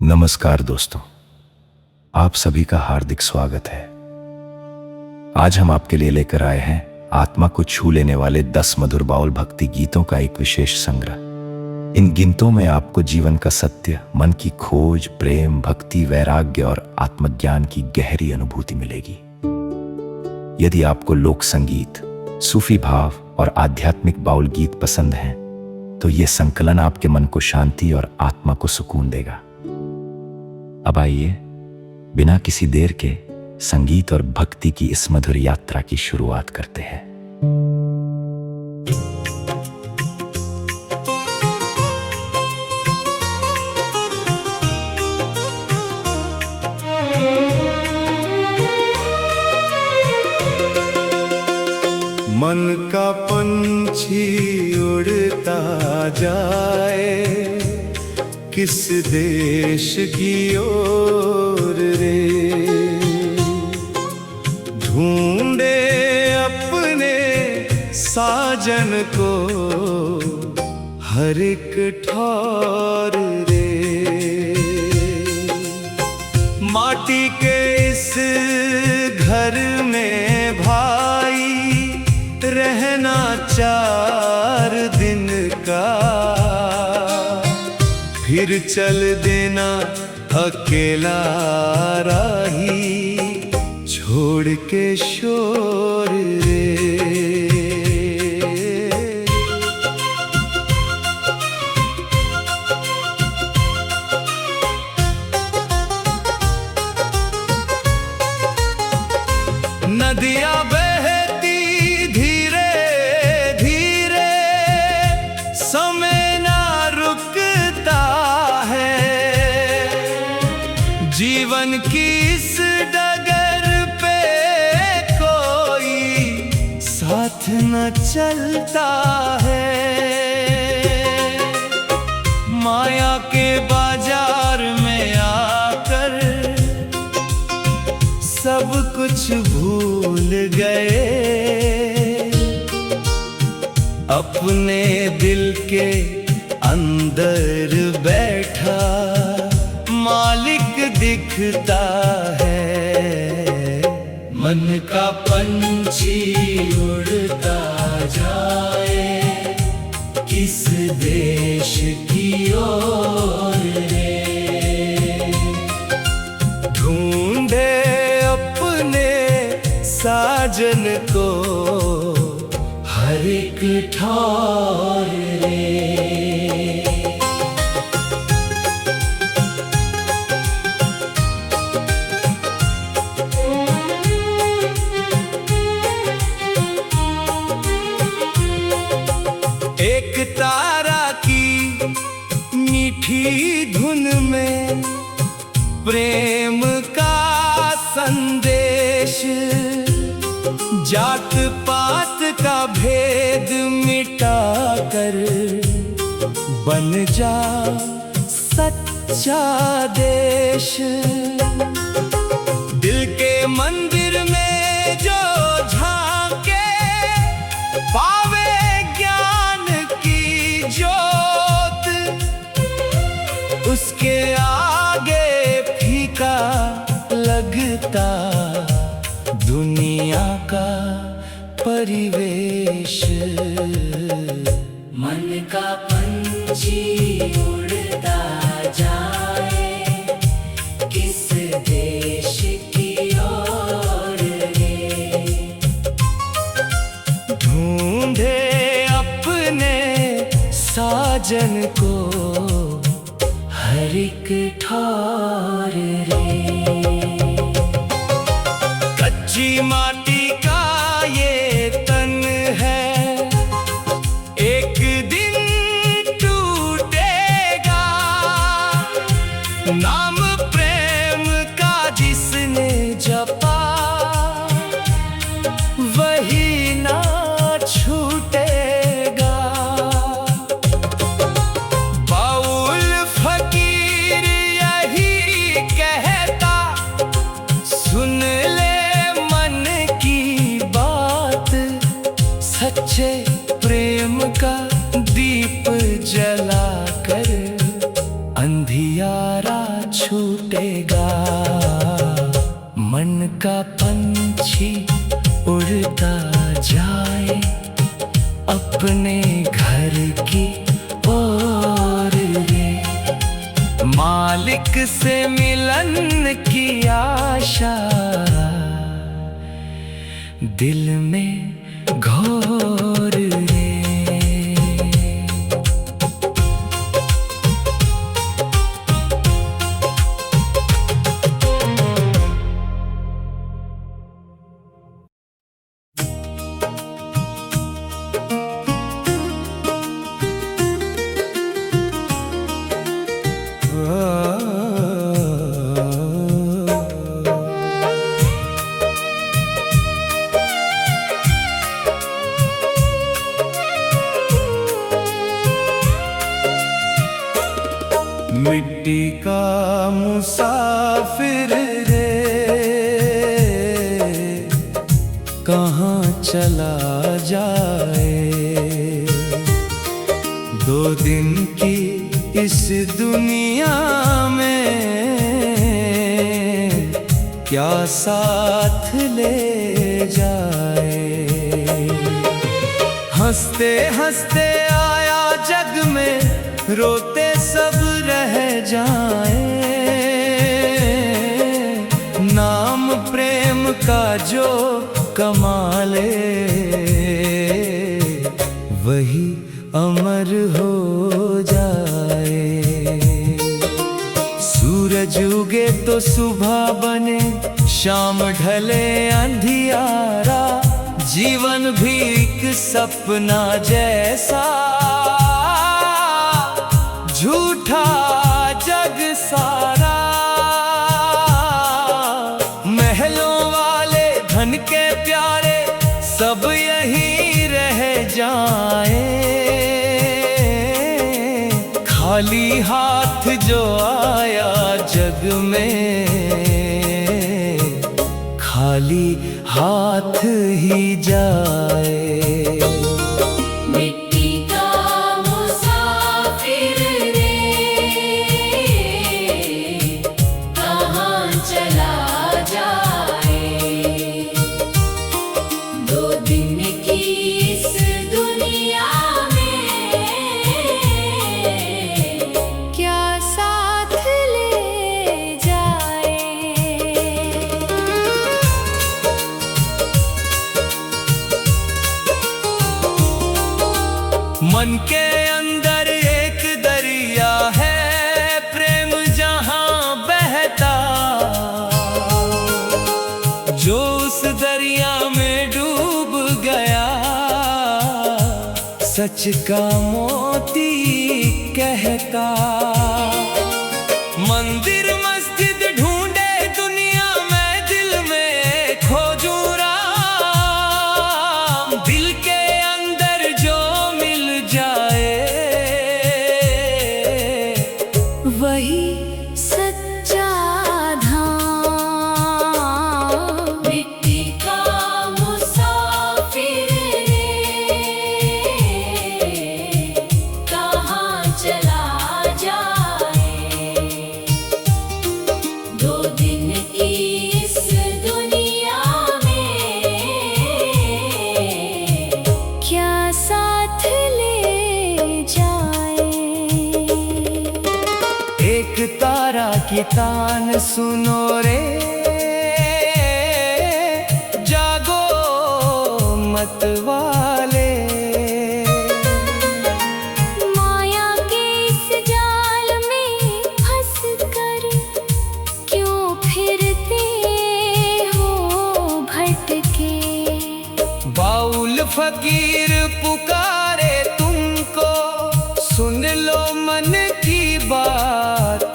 नमस्कार दोस्तों, आप सभी का हार्दिक स्वागत है। आज हम आपके लिए लेकर आए हैं आत्मा को छू लेने वाले 10 मधुर बाउल भक्ति गीतों का एक विशेष संग्रह। इन गीतों में आपको जीवन का सत्य, मन की खोज, प्रेम, भक्ति, वैराग्य और आत्मज्ञान की गहरी अनुभूति मिलेगी। यदि आपको लोक संगीत, सूफी भाव और आध्यात्मिक बाउल गीत पसंद हैं, तो ये संकलन आपके मन को शांति और आत्मा को सुकून देगा। अब आइए, बिना किसी देर के संगीत और भक्ति की इस मधुर यात्रा की शुरुआत करते हैं। मन का पंछी उड़ता जाए, किस देश की ओर रे, ढूंढे अपने साजन को हर एक ठौर रे। माटी के इस घर में भाई रहना 4 दिन का, फिर चल देना अकेला राही, छोड़ के शोर रे। नदियां बहती धीरे धीरे, समय ना रुकता है, जीवन की इस डगर पे कोई साथ न चलता है। माया के बाजार में आकर सब कुछ भूल गए, अपने दिल के अंदर बैठा मालिक दिखता है। मन का पंछी उड़ता जाए, किस देश की ओर रे, ढूंढे अपने साजन को हर एक ठौर रे। एक तारा की मीठी धुन में प्रेम का संदेश, जात पात का भेद मिटाकर बन जा सच्चा देश। दिल के मंदिर में जो झांके, पावे ज्ञान की जोत, उसके आगे फीका लगता दुनिया का परिवेश। मन का पंछी उड़ता जाए, किस देश की ओर रे, ढूंढे अपने साजन को हर एक ठौर रे। कच्ची माटी का ये तन है, एक दिन टूटेगा, नाम प्रेम का जिसने जपा, वही ना छूटेगा। बाउल फकीर यही कहता, सुन ले मन की बात, सच्चे प्रेम का दीप जलाकर अंधियारा छूटेगा। मन का पंछी उड़ता जाए अपने घर की ओर रे। मालिक से मिलन की आशा दिल में घोर रे। मिट्टी का मुसाफिर रे कहाँ चला जाए। 2 दिन की इस दुनिया में क्या साथ ले जाए। हंसते हंसते आया जग में, रोते सब रह जाए। नाम प्रेम का जो कमा ले वही अमर हो जाए। सूरज उगे तो सुबह बने, शाम ढले अंधियारा। जीवन भी एक सपना जैसा, झूठा जग सारा। महलों वाले धन के प्यारे सब यहीं रह जाए। खाली हाथ जो आया जग में, खाली हाथ ही जाए। मिट्टी का मुसाफिर रे कहाँ चला जाए। 2 दिन की इस दुनिया में क्या साथ ले जाए। मन के अंदर एक दरिया है, प्रेम जहां बहता। जो उस दरिया में डूब गया, सच का मोती कहता। मंदिर मस्जिद ढूंढे दुनिया में, दिल में खोजूं राम। दिल के अंदर जो मिल जाए वही सच्चा धाम। मिट्टी का मुसाफिर रे कहाँ चला जाए। 2 दिन की इस दुनिया में क्या साथ ले जाए। एक तारा की तान सुनो रे, जागो मत वाले। माया के इस जाल में फंस कर क्यों फिरते हो भटके। बाउल फकीर पुकारे तुमको, सुन लो मन की बात।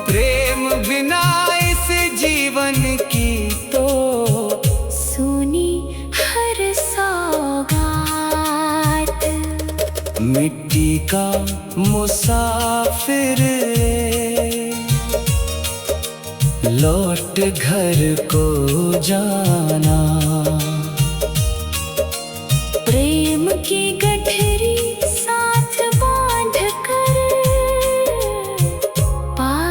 प्रेम बिना इस जीवन की तो सुनी हर सौगात। मिट्टी का मुसाफिर लौट घर को जाना। प्रेम की गठरी साथ बांध कर पार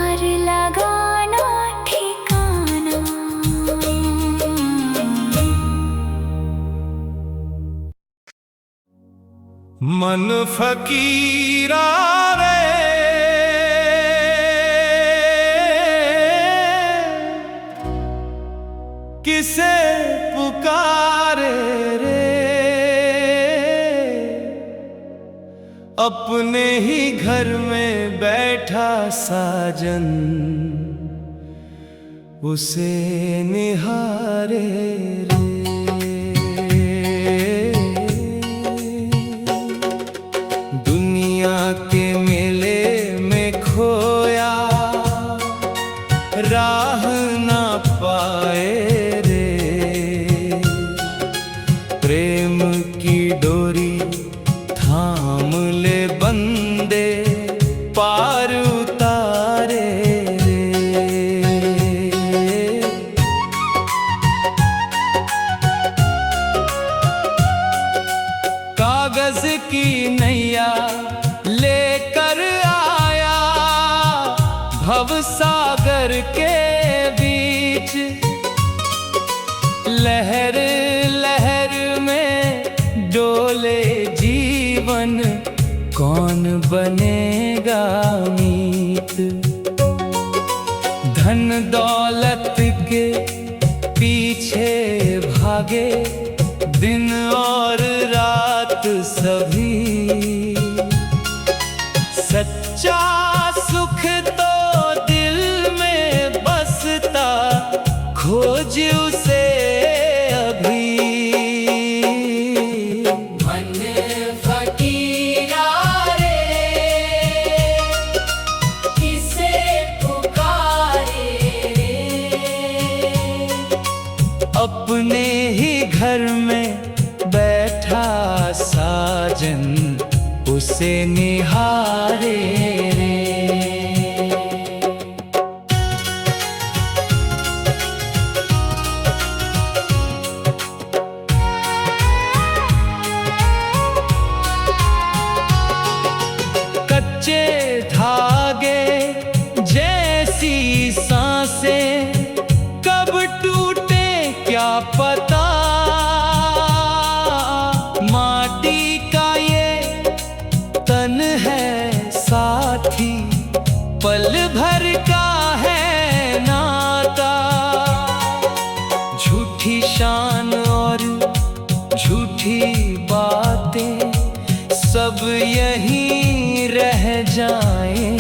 मन फकीरा रे किसे पुकारे रे, अपने ही घर में बैठा साजन उसे निहारे रे। दुनिया के मेले में खोया राह ना पाए रे, प्रेम की डोरी थाम ले बंदे पार उतारे रे। कागज की नैया लेकर आया भवसागर के बीच, लहर लहर में डोले जीवन कौन बनेगा मीत। धन दौलत के पीछे भागे दिन और रात सभी, सच्चा सुख तो दिल में बसता खोज उसे अभी। मन फकीरा रे किसे पुकारे रे, अपने ही घर में बैठा साजन उसे निहारे रे। कच्चे धागे जैसी सांसें कब टूटे क्या पता, माटी का ये तन है साथी पल भर का है नाता। झूठी शान और झूठी बातें सब यहीं रह जाएं,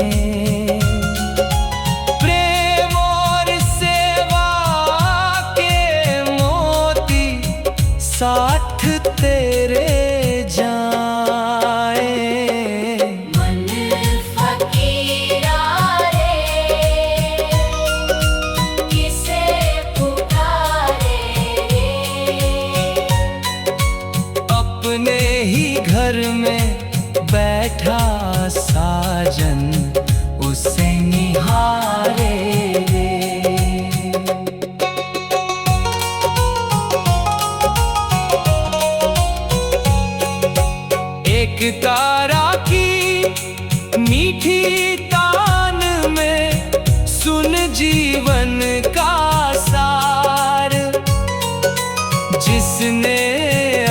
प्रेम और सेवा के मोती साथ तेरे जाए। मन फकीरा रे किसे पुकारे रे, अपने ही घर में बैठा साजन उसे निहारे रे। एक तारा की मीठी तान में सुन जीवन का सार, जिसने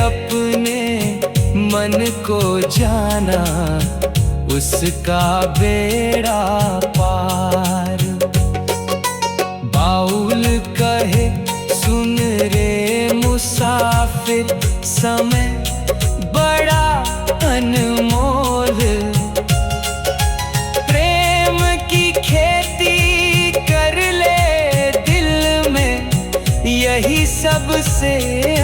अपने मन को जाना उसका बेड़ा पार। बाउल कहे सुन रे मुसाफिर समय बड़ा अनमोल, प्रेम की खेती कर ले दिल में यही सबसे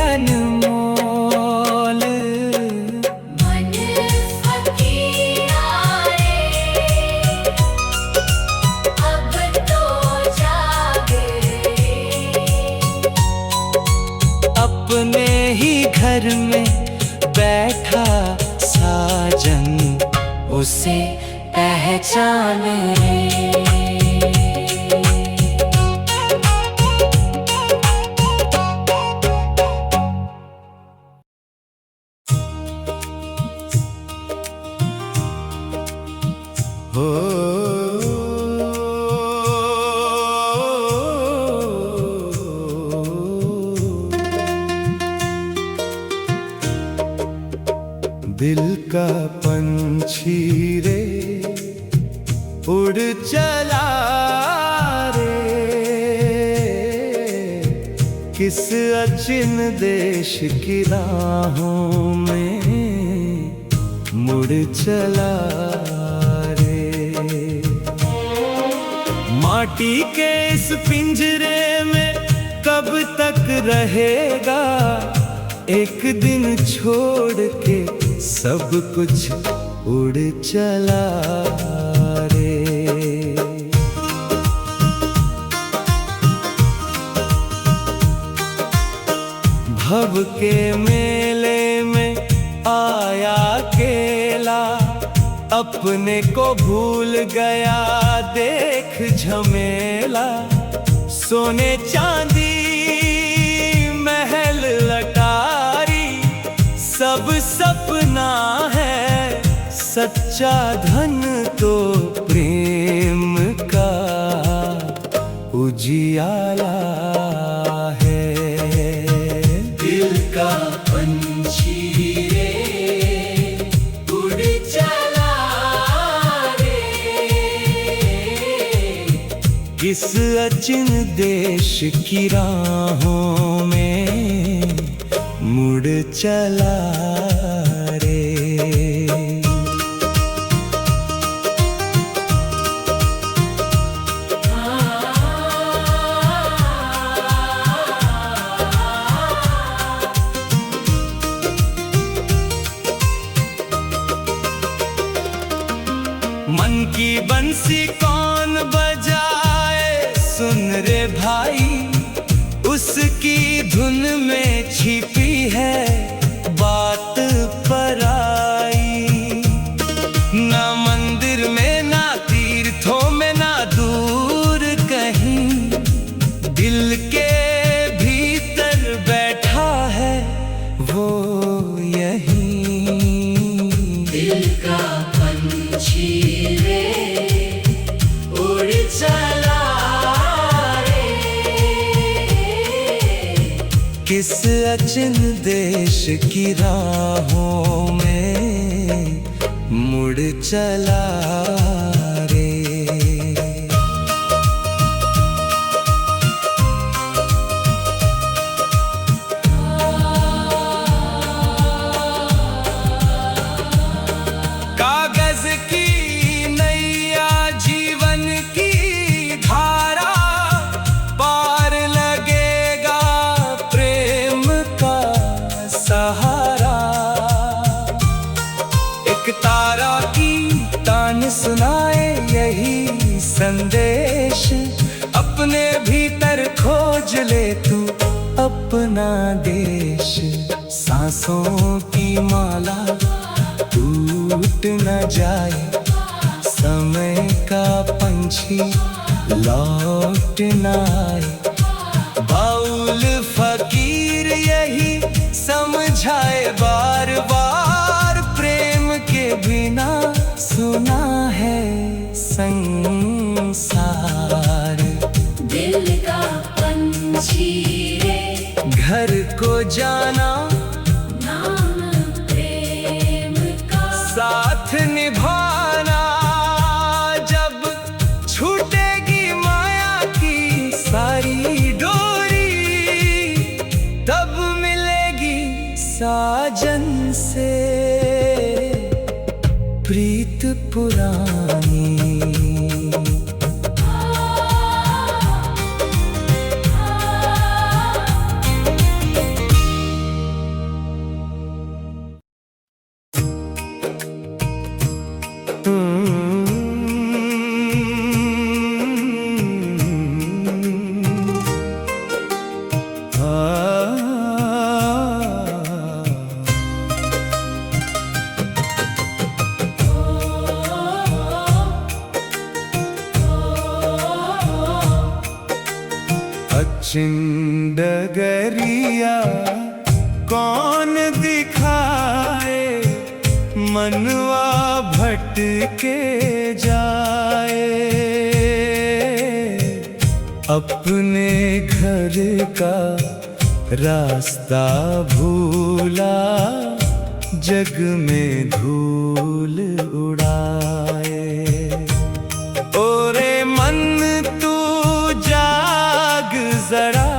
अनमोल। मन फकीरा रे अब तो जागे रे, अपने ही घर में बैठा साजन उसे पहचान रे। दिल का पंछी रे उड़ चला रे, किस अचिन देश की राहों में मुड़ चला रे। माटी के इस पिंजरे में कब तक रहेगा, एक दिन छोड़ के सब कुछ उड़ चला रे। भव के मेले में आया अकेला, अपने को भूल गया देख झमेला। सोने चांदी महल लटारी सब सपना है, सच्चा धन तो प्रेम का उजियाला है। दिल का पंछी रे उड़ चला रे, किस अचिन देश की राहों में मुड़ चला रे। मन की बंसी कौन बजाए सुन रे भाई, उसकी धुन में छिपी है बात पराई। ना मंदिर में ना तीर्थों में ना दूर कहीं, दिल के भीतर बैठा है वो यहीं। दिल का पंछी रे उड़ चला रे, किस अचिन देश की राहों में मुड़ चला रे। कागज की नैया जीवन की धारा, पार लगेगा प्रेम का सहारा। एक तारा की तान सुनाए यही संदेश, अपने भीतर खोज ले तू अपना देश। सांसों की माला टूट न जाए, समय का पंछी लौट न आए। बाउल फकीर यही समझाए बार बार, प्रेम के बिना सुना है संसार। दिल का पंछी रे घर को जाना नाम प्रेम का, साथ निभाना जब छूटेगी माया की सारी डोरी, तब मिलेगी साजन से प्रीत पुरानी। डगरिया कौन दिखाए, मनवा भटके जाए। अपने घर का रास्ता भूला जग में धूल उड़ाए। ओरे मन तू जाग जरा,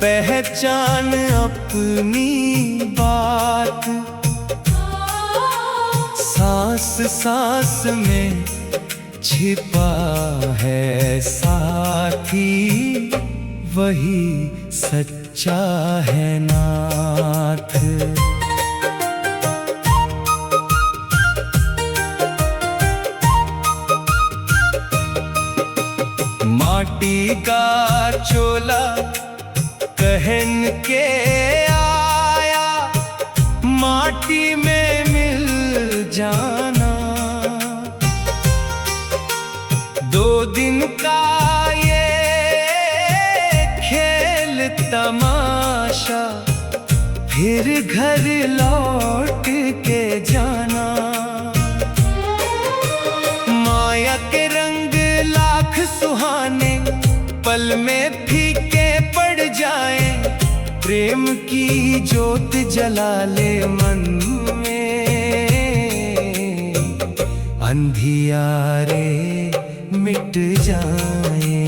पहचान अपनी बात। सांस सांस में छिपा है साथी, वही सच्चा है नाथ। माटी का चोला पहन के आया, माटी में मिल जाना। 2 दिन का ये खेल तमाशा, फिर घर लौट के जाना। माया के रंग लाख सुहाने, पल में फीके पड़ जाए। प्रेम की ज्योत जला ले मन में, अंधियारे मिट जाए।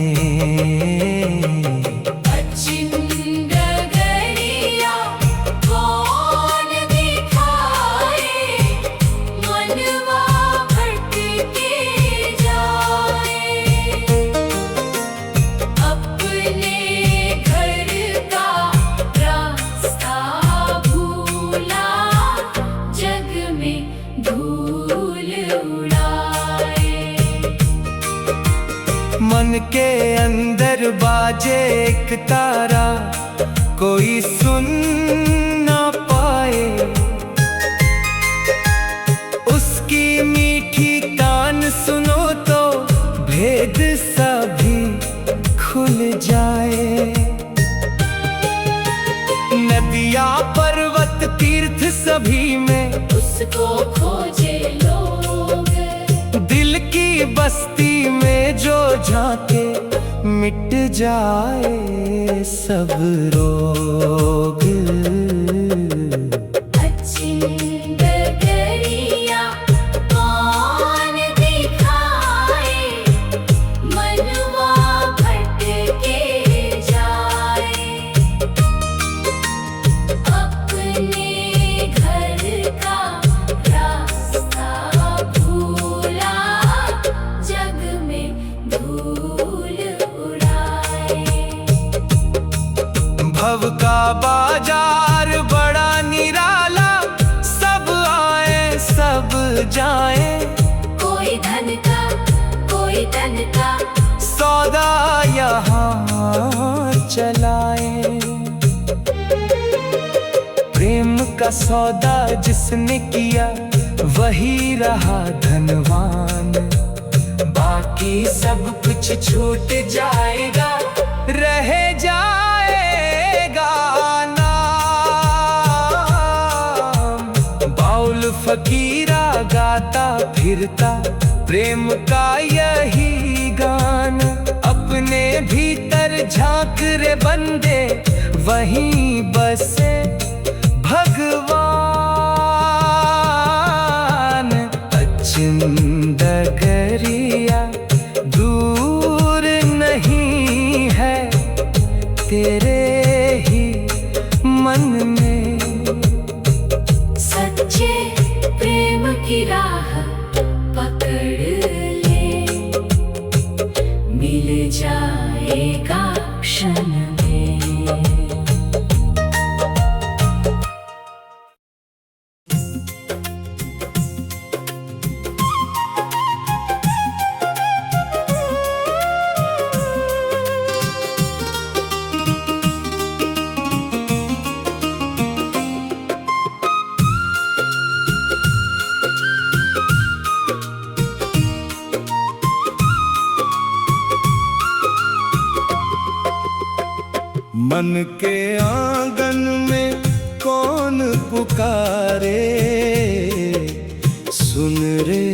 मन के अंदर बाजे एक तारा, कोई सुन ना पाए। उसकी मीठी कान सुनो तो भेद सभी खुल जाए। नदिया पर्वत तीर्थ सभी में उसको खोजे लोग। दिल की बस्ती में जो झांके, मिट जाए सब रोग। अच्छी डगरिया कौन दिखाए, मनवा भटके जाए। अपने घर का रास्ता भूला, जग में धूल उड़ाए। भव का बाजार बड़ा निराला, सब आए सब जाए। कोई धन का कोई तन का, सौदा यहाँ चलाए। प्रेम का सौदा जिसने किया, वही रहा धनवान। बाकी सब कुछ छूट जाएगा, रह जाएगा नाम। बाउल फकीरा गाता फिरता, प्रेम का यही गान। अपने भीतर झांक रे बंदे, वहीं बसे भगवान। अचिंद डगरिया दूर नहीं है, तेरे ही मन में। सच्चे प्रेम की राह पकड़ ले, मिल जाएगा क्षण में। मन के आंगन में कौन पुकारे, सुन रे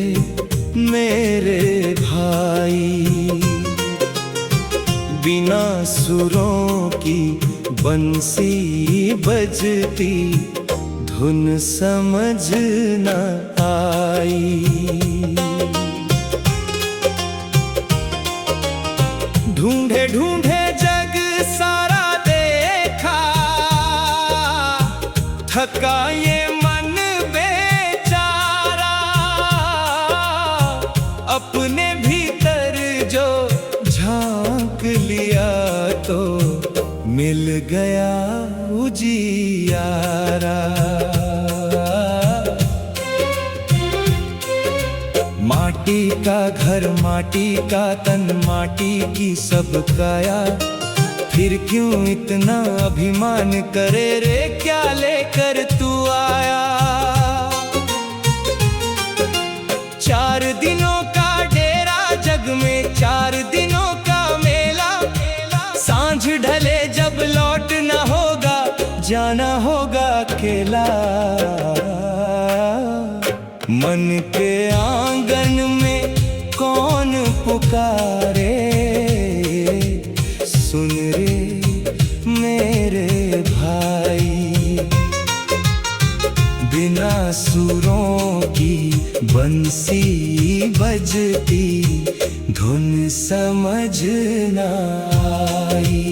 मेरे भाई। बिना सुरों की बंसी बजती धुन समझ न आई। ढूंढे ढूंढे जग सारा देखा, थका ये मन बेचारा। अपने भीतर जो झांक लिया तो मिल गया उजियारा। माटी का घर, माटी का तन, माटी की सब काया, फिर क्यों इतना अभिमान करे रे, क्या लेकर तू आया। 4 दिनों का डेरा जग में, 4 दिनों का मेला। सांझ ढले जब लौट न होगा, जाना होगा अकेला। मन के आंगन में कौन पुकारे, सुन रे मेरे भाई। बिना सुरों की बंसी बजती धुन समझ न आई।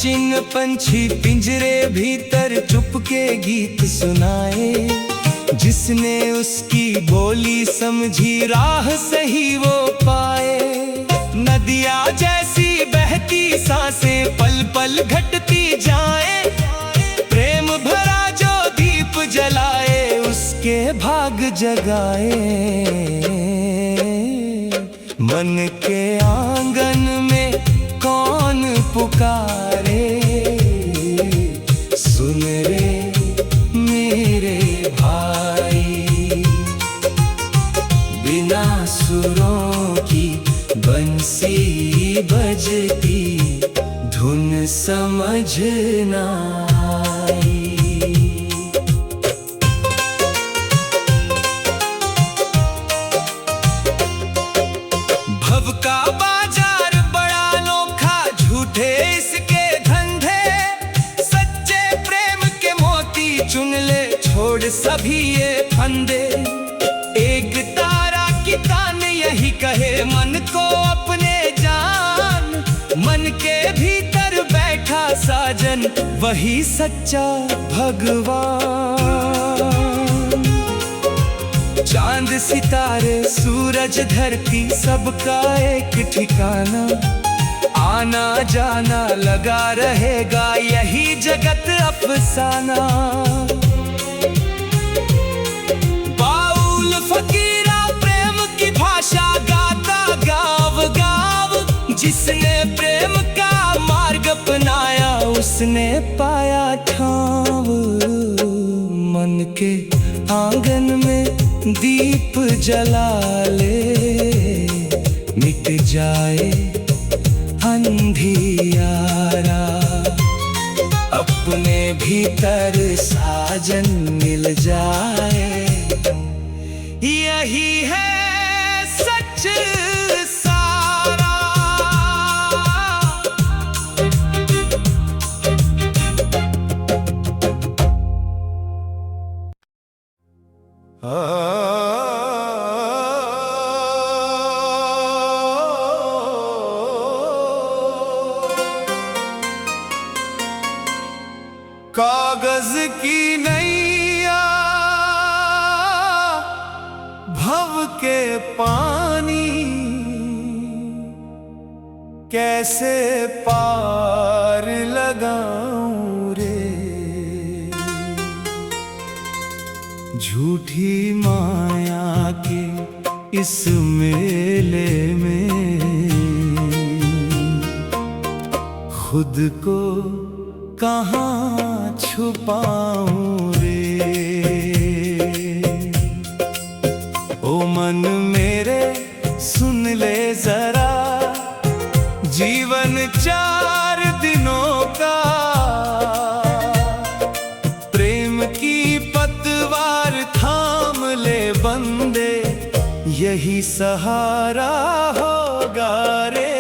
चिंग पंछी पिंजरे भीतर चुपके गीत सुनाए। जिसने उसकी बोली समझी, राह सही वो पाए। नदियाँ जैसी बहती सांसें पल पल घटती जाए। प्रेम भरा जो दीप जलाए, उसके भाग जगाए। मन के आंगन में कौन पुकारे, सुन रे मेरे भाई। बिना सुरों की बंसी बजती धुन समझ न आई। भव का बाजार बड़ा अनोखा, झूठे इसके धंधे। सच्चे प्रेम के मोती चुन ले, छोड़ सभी ये फंदे। एक तारा की तान यही कहे, मन को अपने जान। मन के भीतर बैठा साजन, वही सच्चा भगवान। चांद सितारे सूरज धरती सबका एक ठिकाना। आना जाना लगा रहेगा, यही जगत अफसाना। बाउल फकीरा प्रेम की भाषा गाता गाव गाव। जिसने प्रेम का मार्ग अपनाया, उसने पाया ठाव। मन के आंगन में दीप जला ले, मिट जाए अंधियारा। अपने भीतर साजन मिल जाए, यही है सच सारा। कागज की नैया भव के पानी, कैसे पार लगाऊं रे। झूठी माया के इस मेले में खुद को कहाँ छुपाऊं रे। ओ मन मेरे सुन ले जरा, जीवन 4 दिनों का। सहारा होगा रे।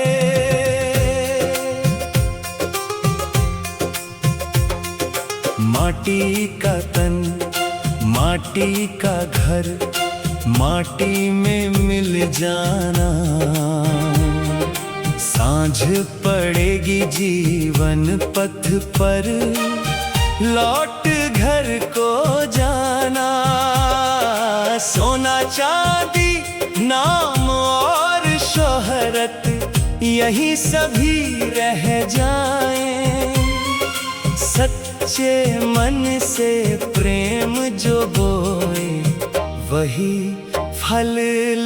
माटी का तन, माटी का घर, माटी में मिल जाना। सांझ पड़ेगी जीवन पथ पर, लौट घर को जाना। सोना चांदी नाम और शोहरत, यही सभी रह जाएं। सच्चे मन से प्रेम जो बोए, वही फल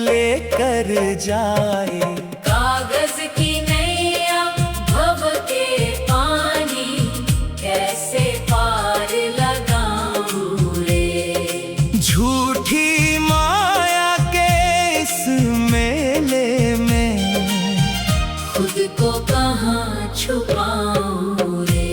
लेकर जाए। कागज की नैया भव के पानी, कैसे पार लगाऊं रे। झूठी माया के इस मेले में, खुद को कहाँ छुपाऊं रे।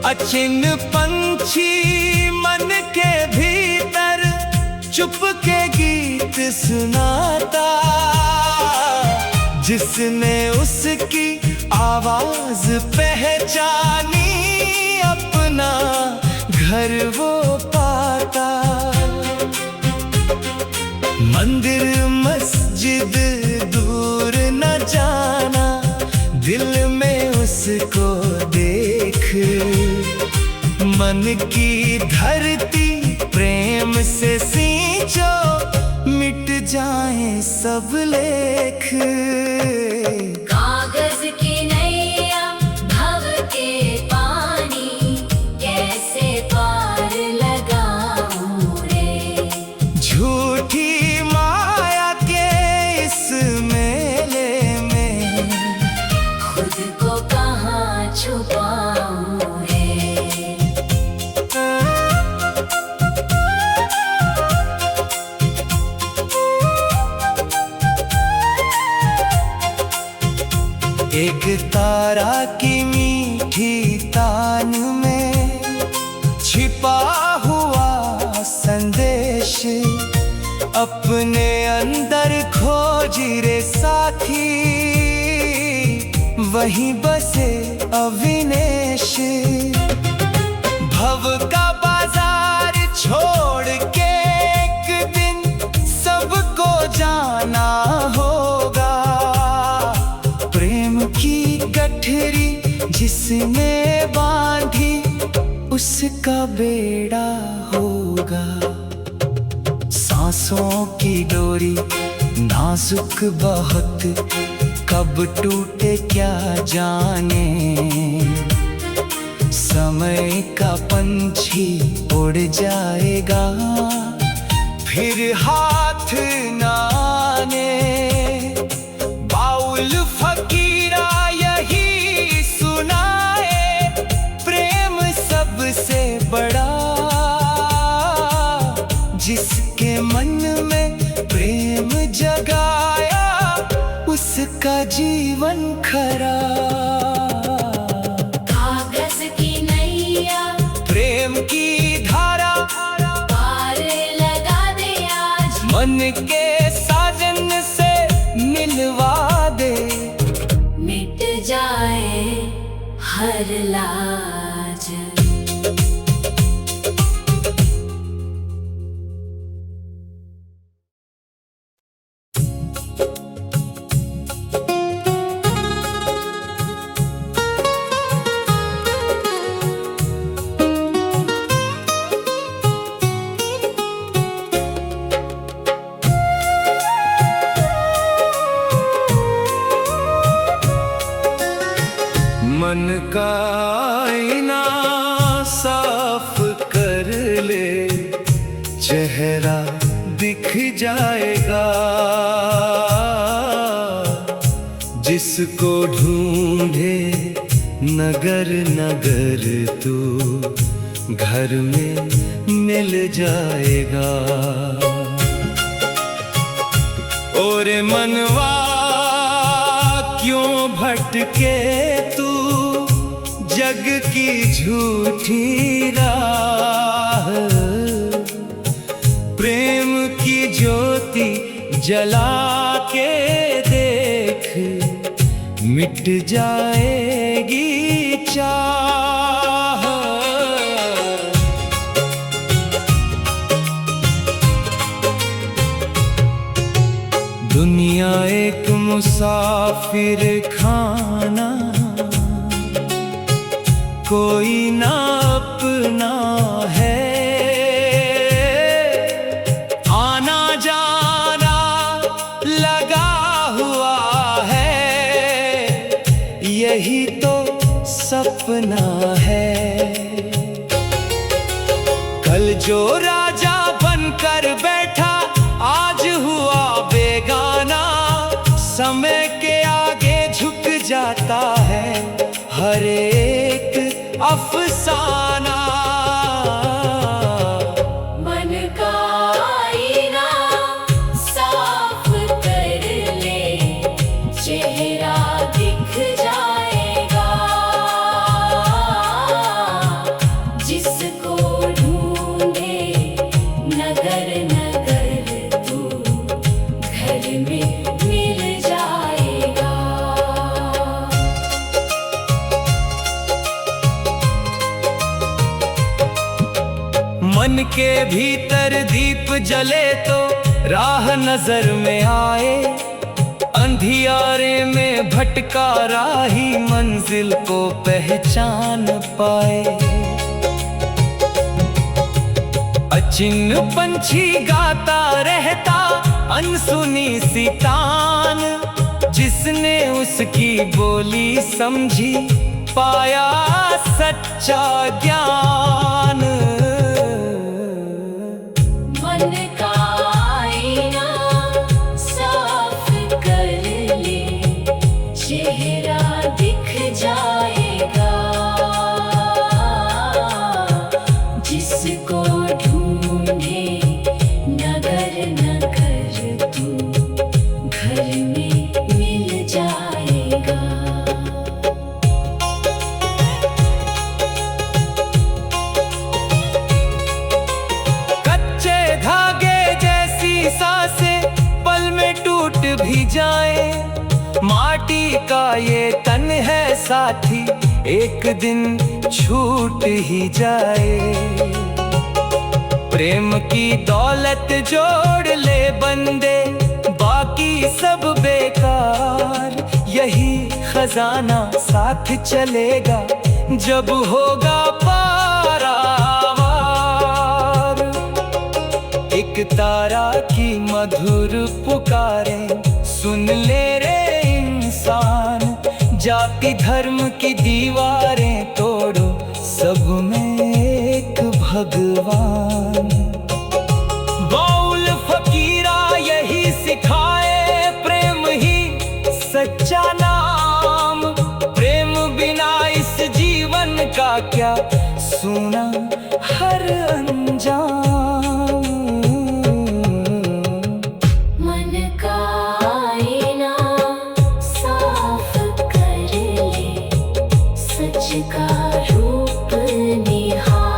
अचिन पंछी मन के भीतर, चुप के गीत सुनाता। जिसने उसकी आवाज पहचानी, अपना घर वो पाता। मंदिर मस्जिद दूर न जाना, दिल में उसको देख। मन की धरती प्रेम से सींचो, मिट जाए सब लेख। कागज की नैया भव के पानी, कैसे पार लगाऊं रे। झूठी माया के इस मेले में, खुद को कहाँ छुपाऊं रे। एक तारा की मीठी तान में, छिपा हुआ संदेश। अपने अंदर खोजी रे साथी, वहीं बसे अविनेश। भव का बाजार छोड़ के एक दिन, सबको जाना होगा। प्रेम की गठरी जिसने बांधी, उसका बेड़ा होगा। सांसों की डोरी नाजुक बहुत, कब टूटे क्या जाने। समय का पंछी उड़ जाएगा, फिर हाथ न आने। बाउल फकीरा यही सुनाए, प्रेम सबसे बड़ा। जिसके मन में प्रेम जगाया, उसका जीवन खरा। कागज की नैया प्रेम की धारा, पार लगा दे आज। मन के साजन से मिलवा दे, मिट जाए हर लाज। मन का आईना साफ कर ले, चेहरा दिख जाएगा। जिसको ढूंढे नगर नगर, तू घर में मिल जाएगा। और मनवा क्यों भटक भटके तू जग की झूठी राह, प्रेम की ज्योति जला के देख, मिट जाएगी चाह। दुनिया एक मुसाफिर खाना, कोई ना अपना है, आना जाना लगा हुआ है, यही तो सपना है। कल जो राजा बनकर बैठा आज हुआ बेगाना, समय के आगे झुक जाता है हर एक अफसाना। मन का आईना साफ कर ले, चेहरा दिख जाएगा, जिसको ढूंढे नगर नगर तू घर में मिल जाएगा। मन के भीतर दीप जले तो राह नजर में आए, अंधियारे में भटका राही मंजिल को पहचान पाए। अचिन्ह पंछी गाता रहता अनसुनी सी तान, जिसने उसकी बोली समझी पाया सच्चा ज्ञान। मन का आईना साफ कर ले, चेहरा दिख जाएगा, जिसको ढूंढे नगर नगर तू घर में मिल जाएगा। सांसें पल में टूट भी जाए, माटी का ये तन है साथी एक दिन छूट ही जाए। प्रेम की दौलत जोड़ ले बंदे, बाकी सब बेकार, यही खजाना साथ चलेगा जब होगा पारावार। एक तारा की मधुर पुकारे सुन ले रे इंसान, जाति धर्म की दीवारें तोड़ो, सब में एक भगवान। बाउल फकीरा यही सिखाए, प्रेम ही सच्चा नाम, प्रेम बिना इस जीवन का क्या सुना हर अंजाम। का रूप निहार,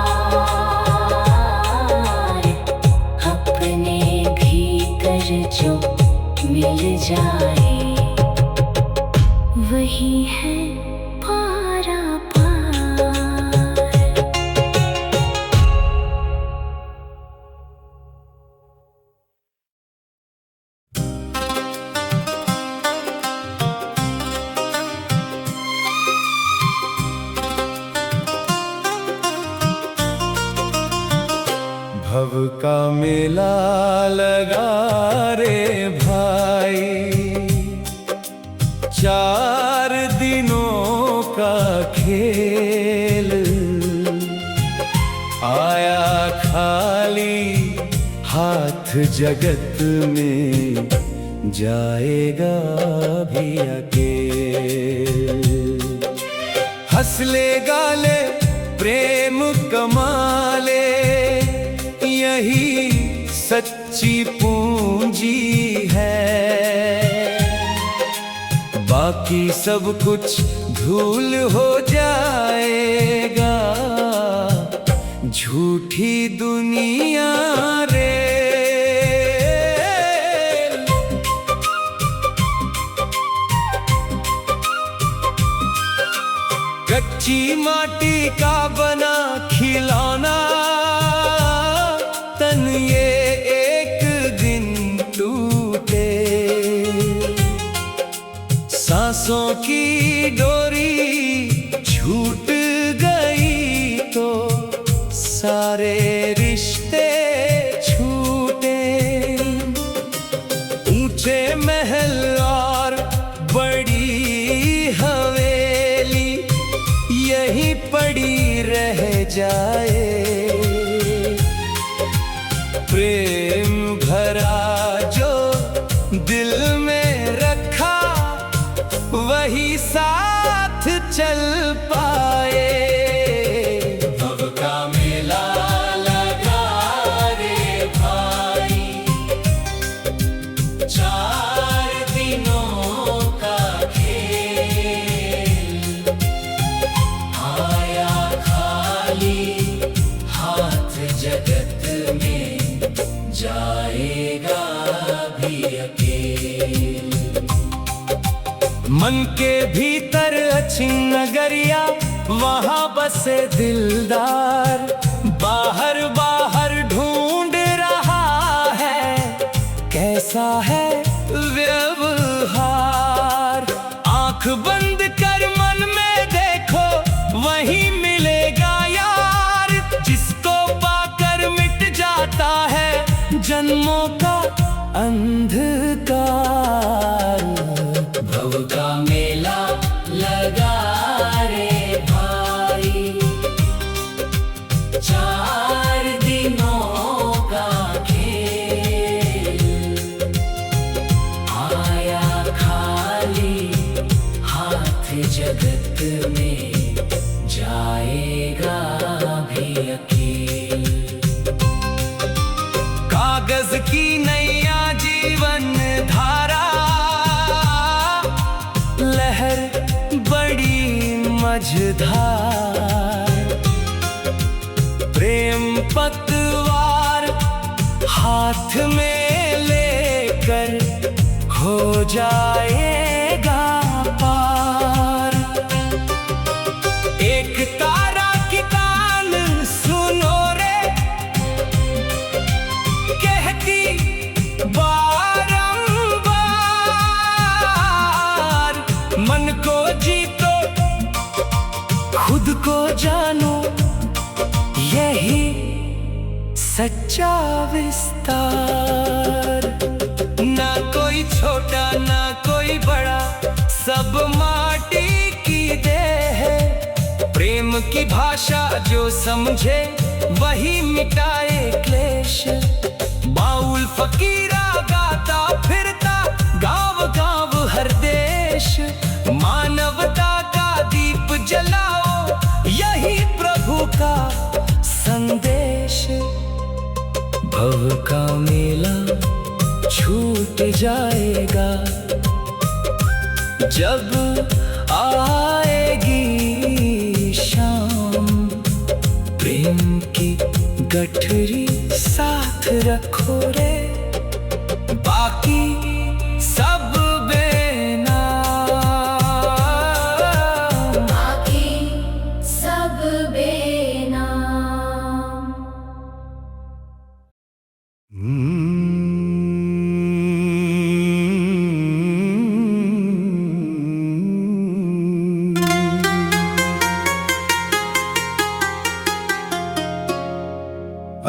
अपने भीतर जो मिल जाए, वही है पारा पार। भव का मेला लगा रे भाई, 4 दिनों का खेल, आया खाली हाथ जगत में, जाएगा भी अकेल। हंस ले गाले प्रेम कमाले, यही सच्ची पूंजी है, बाकी बाकी सब कुछ धूल हो जाएगा। झूठी दुनिया रे, कच्ची माटी का बना खिलौना तन ये एक दिन टूटे। सांसों की डोरी छूट गई तो सारे रिश्ते छूटे। ऊंचे महल और बड़ी हवेली यहीं पड़ी रह जाए। प्रेम भरा जो दिल में रखा वही साथ चल पाए। अब का मेला लगा रे भाई, 4 दिनों का खेल। आया खाली हाथ जगत में, जाएगा भी अकेल। मन के भीतर अचिन नगरिया वहां बसे दिलदार। बाहर बाहर ढूंढ रहा है कैसा है व्यवहार। आंख बंद कर मन में देखो वही मिलेगा यार। जिसको पाकर मिट जाता है जन्मों का अंधकार। भव का मेला लगा रे भाई, 4 दिनों का खेल। आया खाली हाथ जगत में, जाएगा भी अकेल। कागज की नैया जीवन धारा, लहर बड़ी मझधार। प्रेम पतवार हाथ में लेकर हो जाएगा पार। एक तारा की तान सुनो रे, कहती बारंबार। मन को जीतो खुद को जानो, यही सच्चा विस्तार। ना कोई छोटा ना कोई बड़ा, सब माटी की देह है। प्रेम की भाषा जो समझे वही मिटाए क्लेश। बाउल फकीरा गाता फिरता गाँव गाँव हर देश। मानवता का दीप जलाओ यही प्रभु का संदेश। भव का मेला छूट जाएगा जब आएगी शाम। प्रेम की गठरी साथ रखो रे, बाकी सब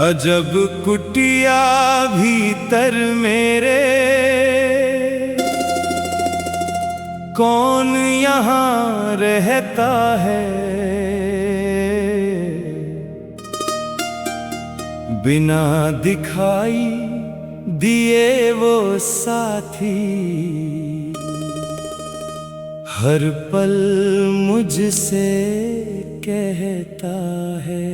अजब कुटिया भीतर मेरे, कौन यहाँ रहता है। बिना दिखाई दिए वो साथी, हर पल मुझसे कहता है।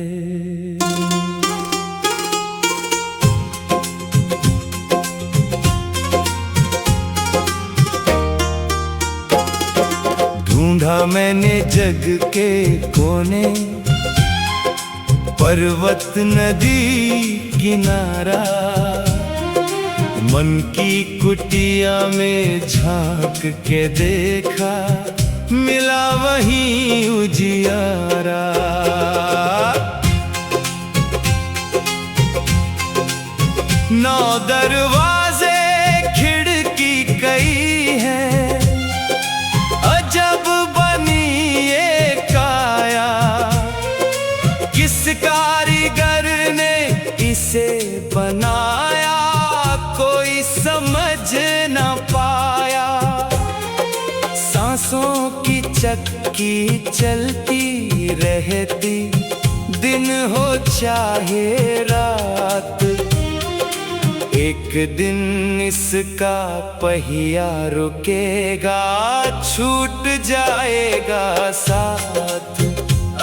देखा मैंने जग के कोने, पर्वत नदी किनारा, मन की कुटिया में झांक के देखा, मिला वहीं उजियारा। नौ दरवाजे खिड़की कई हैं, अजब बनी ये काया, किस कारीगर ने इसे बनाया, कोई समझ न पाया। सांसों की चक्की चलती रहती, दिन हो चाहे रात, एक दिन इसका पहिया रुकेगा, छूट जाएगा साथ।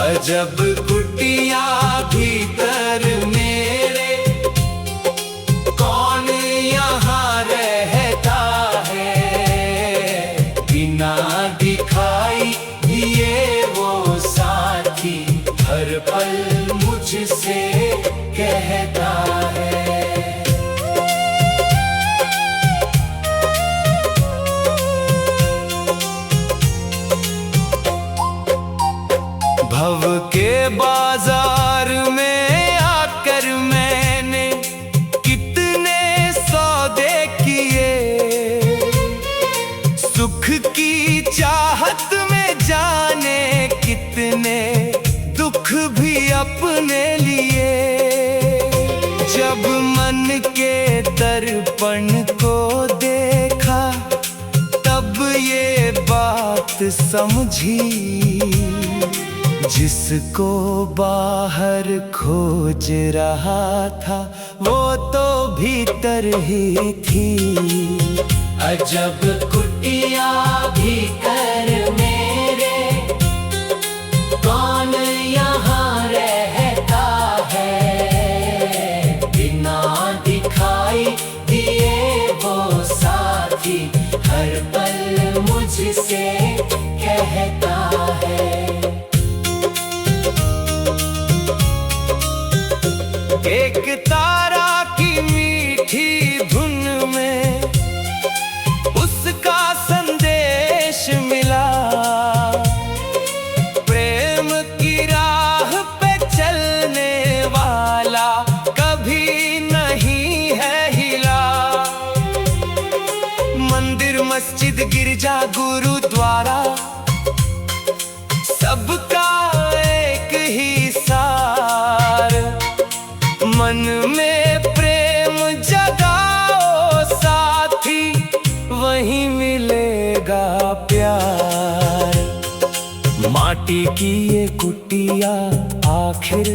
अजब कुटिया भीतर मेरे, कौन यहाँ रहता है, बिना दिखाई दिए वो साथी, हर पल मुझसे कहता है। भव के बाजार में आकर मैंने कितने सौदे किए, सुख की चाहत में जाने कितने दुख भी अपने लिए। जब मन के दर्पण को देखा, तब ये बात समझी, जिसको बाहर खोज रहा था, वो तो भीतर ही थी। अजब कुटिया भीतर मेरे, कौन यहाँ रहता है, बिना दिखाई दिए वो साथी, हर पल मुझसे कहता है। एक तारा की मीठी धुन में उसका संदेश मिला, प्रेम की राह पे चलने वाला कभी नहीं है हिला। मंदिर मस्जिद गिरजा गुरुद्वारा, सबका एक ही सार, मन में प्रेम जगाओ साथी, वहीं मिलेगा प्यार। माटी की ये कुटिया आखिर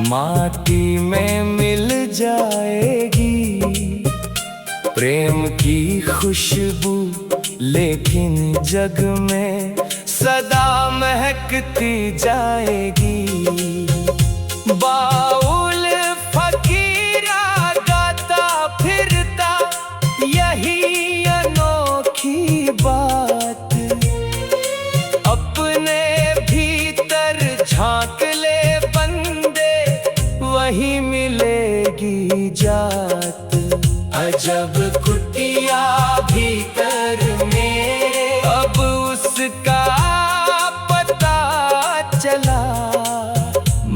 माटी में मिल जाएगी, प्रेम की खुशबू लेकिन जग में सदा महकती जाएगी। बाउल फकीरा गाता फिरता यही अनोखी बात, अपने भीतर झांक ले बंदे, वही मिलेगी जात। अजब कुटिया भीतर मेरे, अब उसका पता चला,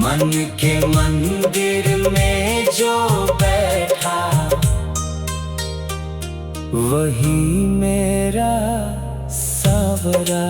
मन के मंदिर में जो बैठा, वही मेरा सावरा।